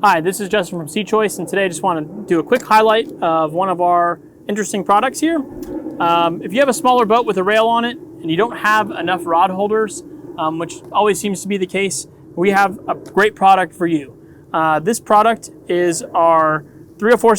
Hi, this is Justin from Seachoice, and today I just want to do a quick highlight of one of our interesting products here. If you have a smaller boat with a rail on it and you don't have enough rod holders, which always seems to be the case, we have a great product for you. This product is our 304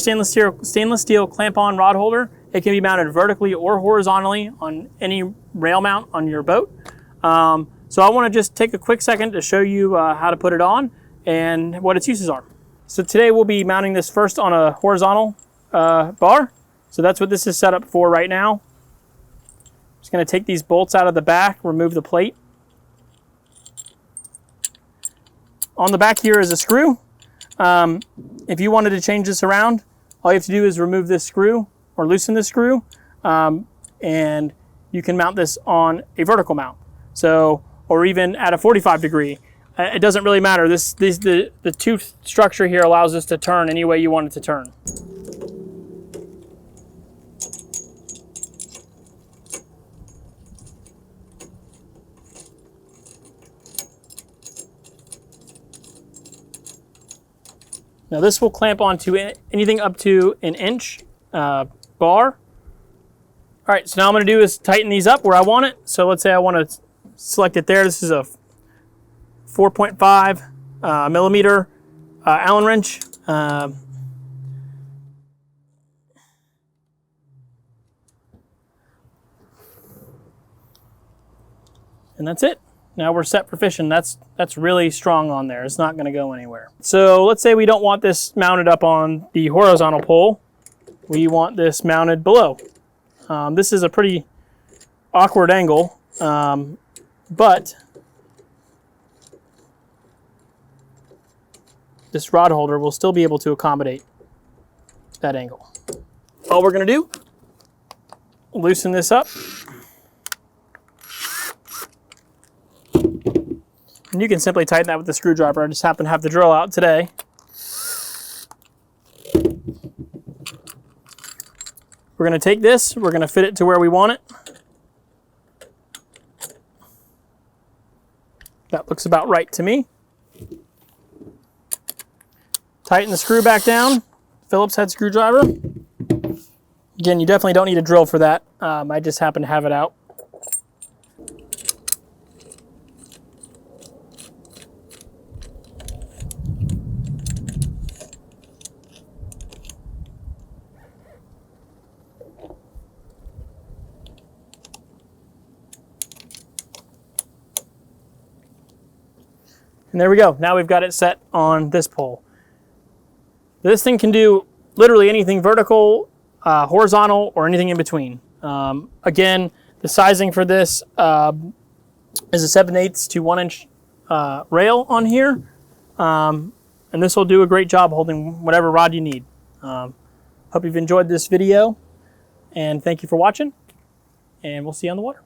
stainless steel clamp-on rod holder. It can be mounted vertically or horizontally on any rail mount on your boat. So I want to just take a quick second to show you how to put it on and what its uses are. So today we'll be mounting this first on a horizontal bar. So that's what this is set up for right now. Just going to take these bolts out of the back, remove the plate. On the back here is a screw. If you wanted to change this around, all you have to do is remove this screw or loosen this screw, and you can mount this on a vertical mount. So, or even at a 45 degree. It doesn't really matter. The tooth structure here allows this to turn any way you want it to turn. Now this will clamp onto anything up to an inch bar. All right, so now I'm going to do is tighten these up where I want it. So let's say I want to select it there. This is a 4.5 millimeter Allen wrench. And that's it. Now we're set for fishing. That's really strong on there. It's not going to go anywhere. So let's say we don't want this mounted up on the horizontal pole. We want this mounted below. This is a pretty awkward angle, but this rod holder will still be able to accommodate that angle. All we're going to do, loosen this up. And you can simply tighten that with the screwdriver. I just happen to have the drill out today. We're going to take this, we're going to fit it to where we want it. That looks about right to me. Tighten the screw back down, Phillips head screwdriver. Again, you definitely don't need a drill for that. I just happen to have it out. And there we go. Now we've got it set on this pole. This thing can do literally anything vertical, horizontal, or anything in between. Again, the sizing for this is a 7/8 to 1 inch rail on here. And this will do a great job holding whatever rod you need. Hope you've enjoyed this video, and thank you for watching, and we'll see you on the water.